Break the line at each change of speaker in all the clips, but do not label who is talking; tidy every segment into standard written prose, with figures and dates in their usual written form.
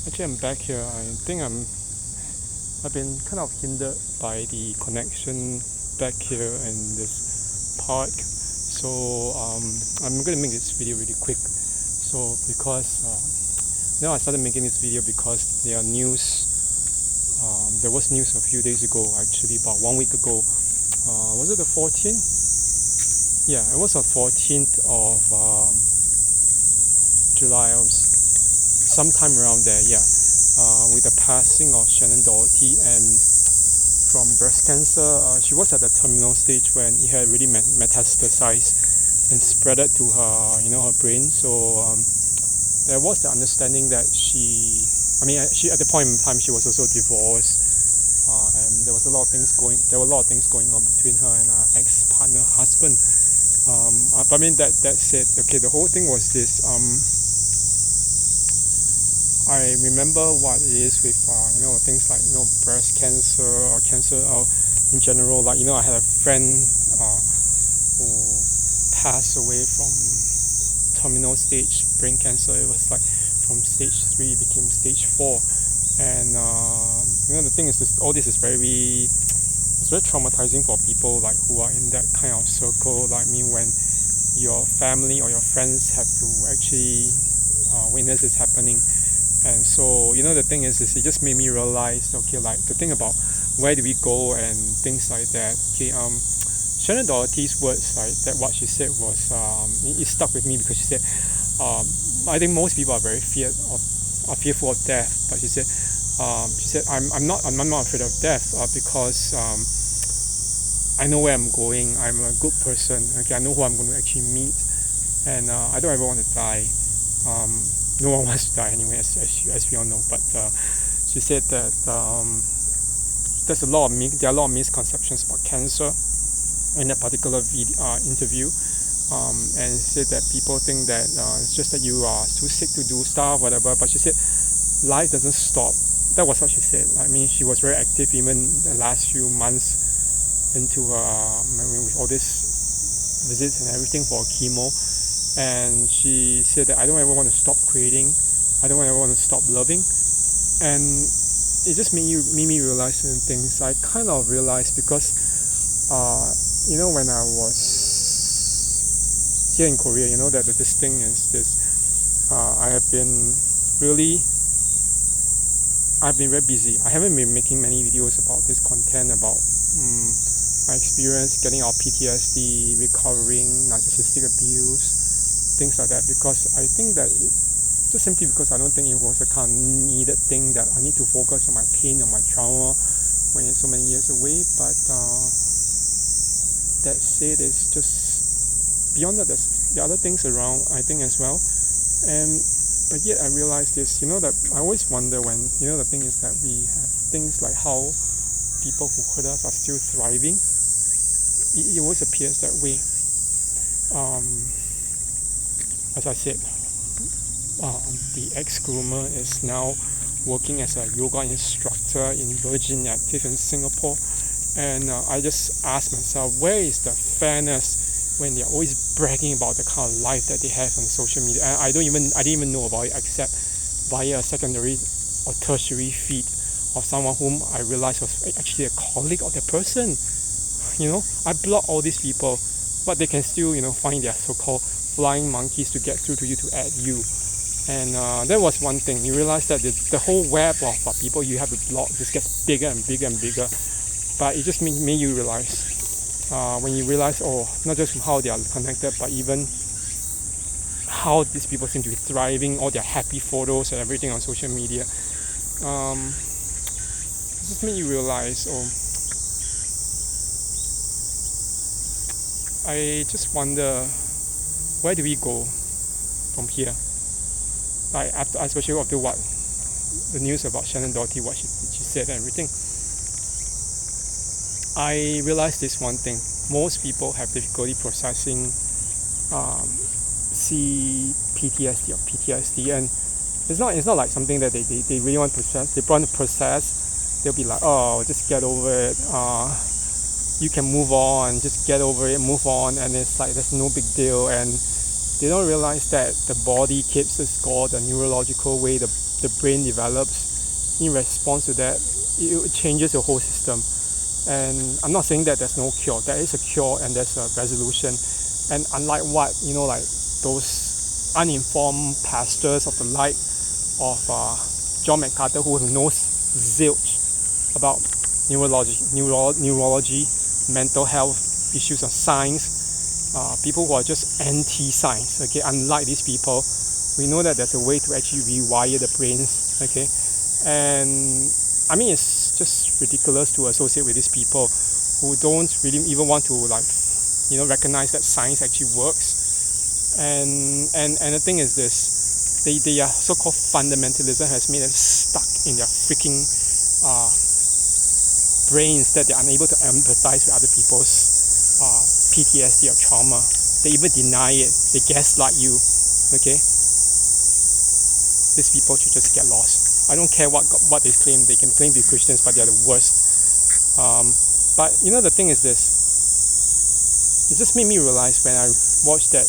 Actually, I'm back here. I think I've been kind of hindered by the connection back here in this park. So I'm gonna make this video really quick. So because now I started making this video because there are news. There was news a few days ago, actually about 1 week ago. Was it the 14th? Yeah, it was the 14th of July. I was sometime around there. Yeah, with the passing of Shannon Doherty and from breast cancer. She was at the terminal stage when it had really metastasized and spread it to her brain. So there was the understanding that she at the point in time she was also divorced, and there were a lot of things going on between her and her ex-partner husband. But that said, okay, the whole thing was this. I remember what it is with things like breast cancer or cancer in general. Like I had a friend who passed away from terminal stage brain cancer. It was like from stage 3 became stage 4, and the thing is all this is it's very traumatizing for people like who are in that kind of circle. Like me, when your family or your friends have to actually witness this happening. And so the thing is it just made me realize, okay, like to think about where do we go and things like that. Okay, Shannon Doherty's words, like that, what she said was it stuck with me because she said, I think most people are are fearful of death, but she said I'm not afraid of death because I know where I'm going. I'm a good person. Okay, I know who I'm going to actually meet, and I don't ever want to die. No one wants to die anyway, as we all know. But she said that there are a lot of misconceptions about cancer in that particular interview, and she said that people think that it's just that you are too sick to do stuff, whatever. But she said life doesn't stop. That was what she said. I mean, she was very active even the last few months into with all these visits and everything for chemo. And she said that I don't ever want to stop creating, I don't ever want to stop loving. And it just made me realize certain things. I kind of realized because when I was here in Korea, that this thing is this. I've been very busy. I haven't been making many videos about this content, about my experience getting out of PTSD, recovering narcissistic abuse, things like that, because I think that just simply because I don't think it was a kind of needed thing that I need to focus on my pain or my trauma when it's so many years away. But that said, it's just beyond that. There's the other things around, I think, as well. But yet I realized this, that I always wonder when, the thing is that we have things like how people who hurt us are still thriving. It always appears that way. As I said, the ex-groomer is now working as a yoga instructor in Virgin Active in Singapore. And I just ask myself, where is the fairness when they're always bragging about the kind of life that they have on social media? And I didn't even know about it except via a secondary or tertiary feed of someone whom I realized was actually a colleague of the person. I block all these people, but they can still, find their so-called flying monkeys to get through to you, to add you. And that was one thing. You realize that the whole web of people you have to block just gets bigger and bigger and bigger. But it just made you realize, when you realize, not just how they are connected, but even how these people seem to be thriving, all their happy photos and everything on social media. It just made you realize, I just wonder, where do we go from here? Like especially after what the news about Shannon Doherty, what she said and everything. I realized this one thing: most people have difficulty processing PTSD or PTSD, and it's not like something that they really want to process. They want to process. They'll be like, just get over it. You can move on, just get over it, move on, and it's like there's no big deal. And they don't realize that the body keeps the score, the neurological way the the brain develops in response to that, it changes the whole system. And I'm not saying that there's no cure. There is a cure and there's a resolution. And unlike what, like those uninformed pastors of the like of John MacArthur, who knows zilch about neurology, mental health issues of science, people who are just anti-science, okay, unlike these people, we know that there's a way to actually rewire the brains, okay, and I mean it's just ridiculous to associate with these people who don't really even want to recognize that science actually works, and the thing is this, their so-called fundamentalism has made them stuck in their freaking brains that they're unable to empathize with other people's PTSD or trauma. They even deny it. They gaslight you. Okay? These people should just get lost. I don't care what they claim. They can claim to be Christians, but they're the worst. But the thing is this. It just made me realize when I watched that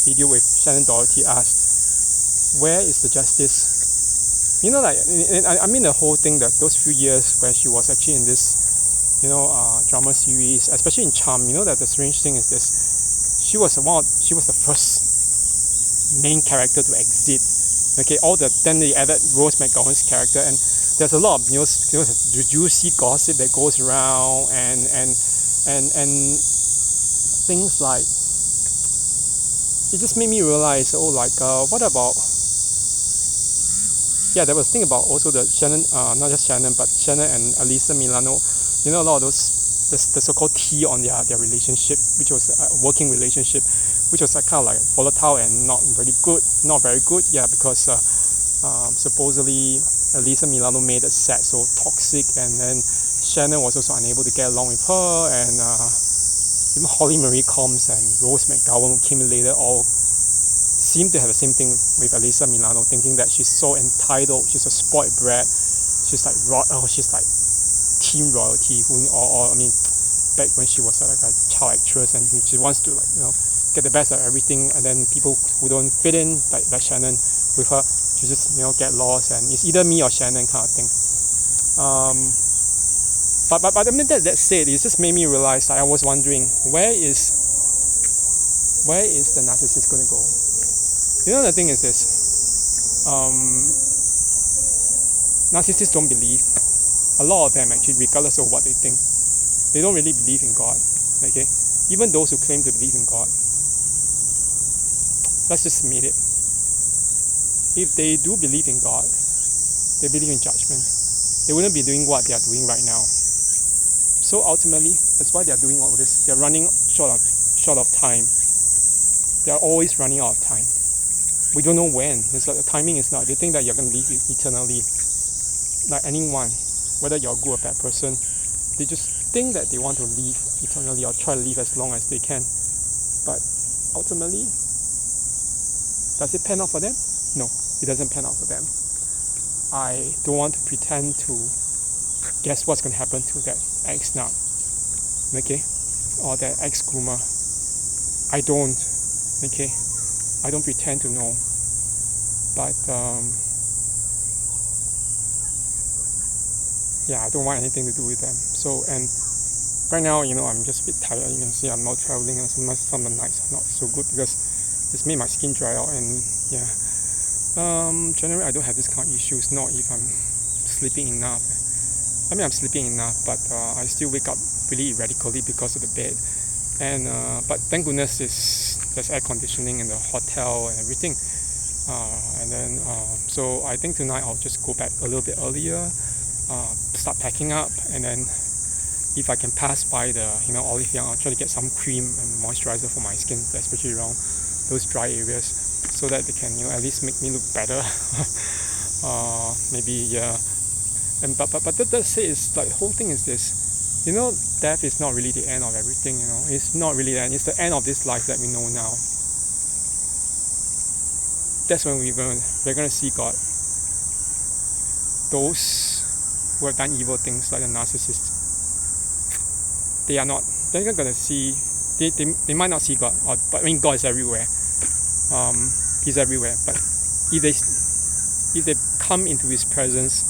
video with Shannon Doherty asked, where is the justice? I mean the whole thing, that those few years where she was actually in this, drama series, especially in Charm, that the strange thing is this, she was the first main character to exit. Okay, then they added Rose McGowan's character, and there's a lot of juicy gossip that goes around, and things like, it just made me realize, what about, there was a thing about also the Shannon, not just Shannon, but Shannon and Alyssa Milano, a lot of those, the so-called tea on their relationship, which was a working relationship, which was kind of like volatile and not very good, because supposedly Alyssa Milano made the set so toxic, and then Shannon was also unable to get along with her, and even Holly Marie Combs and Rose McGowan, who came later, all seem to have the same thing with Alyssa Milano, thinking that she's so entitled, she's a spoiled brat, she's like teen royalty, back when she was like a child actress, and she wants to get the best of everything, and then people who don't fit in, like Shannon, with her, she just get lost, and it's either me or Shannon kind of thing. But I mean that said, it just made me realize, I was wondering, where is the narcissist going to go? The thing is this, narcissists don't believe. A lot of them actually, regardless of what they think, they don't really believe in God. Okay, even those who claim to believe in God, let's just admit it. If they do believe in God, they believe in judgment, they wouldn't be doing what they are doing right now. So ultimately, that's why they are doing all this. They are running short of time. They are always running out of time. We don't know when. It's like the timing is not. They think that you're going to live eternally. Like anyone, whether you're a good or bad person, they just think that they want to live eternally or try to live as long as they can. But ultimately, does it pan out for them? No, it doesn't pan out for them. I don't want to pretend to guess what's going to happen to that ex now, okay, or that ex-groomer. I don't, okay. I don't pretend to know, but I don't want anything to do with them. So, and right now, I'm just a bit tired. You can see I'm not traveling, and some of the nights are not so good because it's made my skin dry out, and generally I don't have this kind of issues, not if I'm sleeping enough. I mean, I'm sleeping enough, but I still wake up really erratically because of the bed. And but thank goodness there's air conditioning in the hotel and everything. And then so I think tonight I'll just go back a little bit earlier, start packing up, and then if I can pass by the Olive Young, I'll try to get some cream and moisturizer for my skin, especially around those dry areas, so that they can at least make me look better. Maybe. And but that says, like, the whole thing is this, death is not really the end of everything. It's not really the end. It's the end of this life that we know now. That's when we're gonna see God. Those who have done evil things, like the narcissists, they're not gonna see. They might not see God, but I mean, God is everywhere. He's everywhere. But if they come into his presence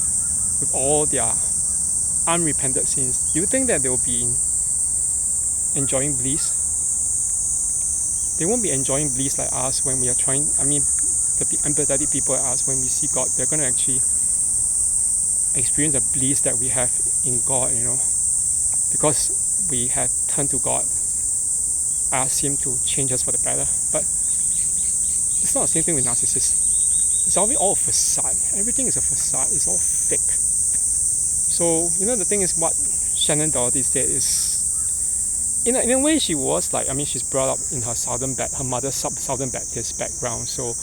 with all their unrepented sins, do you think that they will be enjoying bliss? They won't be enjoying bliss like us when we are trying. I mean, the empathetic people like us, when we see God, they're going to actually experience the bliss that we have in God, because we have turned to God, asked Him to change us for the better. But it's not the same thing with narcissists. It's always all a facade. Everything is a facade. It's all fake. So, the thing is, what Shannon Doherty said is, in a way, she was like, she's brought up in her her mother's Southern Baptist background. So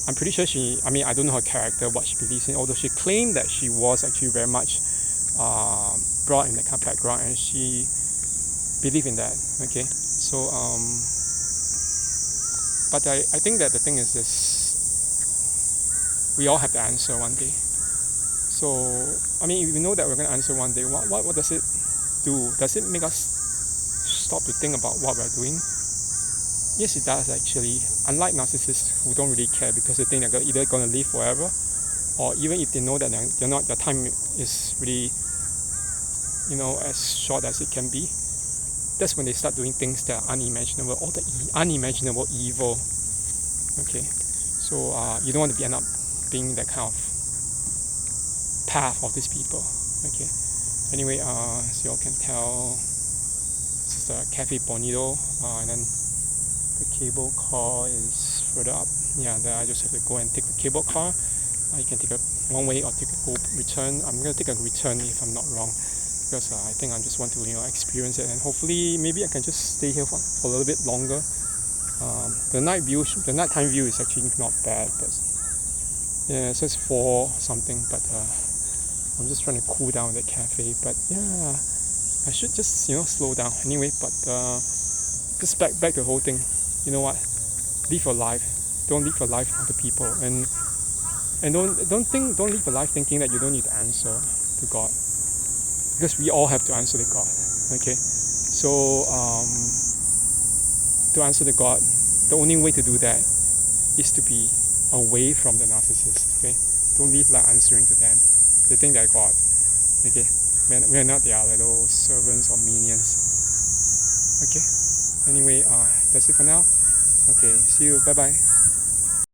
I'm pretty sure I don't know her character, what she believes in, although she claimed that she was actually very much brought in that kind of background, and she believed in that. Okay, so but I think that the thing is this: we all have the answer one day. So if we know that we're going to answer one day, what does it do? Does it make us stop to think about what we're doing? Yes, it does actually. Unlike narcissists who don't really care because they think they're either going to live forever, or even if they know that their time is really, as short as it can be, that's when they start doing things that are unimaginable, all the unimaginable evil. Okay, so you don't want to end up being that kind of path of these people. Okay, anyway, as you all can tell, this is the Cafe Bonito, and then the cable car is further up. Yeah, then I just have to go and take the cable car. You can take a one way or take a go return. I'm going to take a return if I'm not wrong, because I think I just want to experience it, and hopefully maybe I can just stay here for a little bit longer. The nighttime view is actually not bad, but yeah, it says 4 something, but I'm just trying to cool down the cafe. But yeah, I should just slow down anyway. But just back to the whole thing. You know what? Live your life. Don't live your life for other people, and don't live your life thinking that you don't need to answer to God, because we all have to answer to God. Okay, so to answer to God, the only way to do that is to be away from the narcissist. Okay, don't live like answering to them. They think they're God. Okay, we're not their little servants or minions. Okay, anyway, that's it for now. Okay, see you. Bye bye.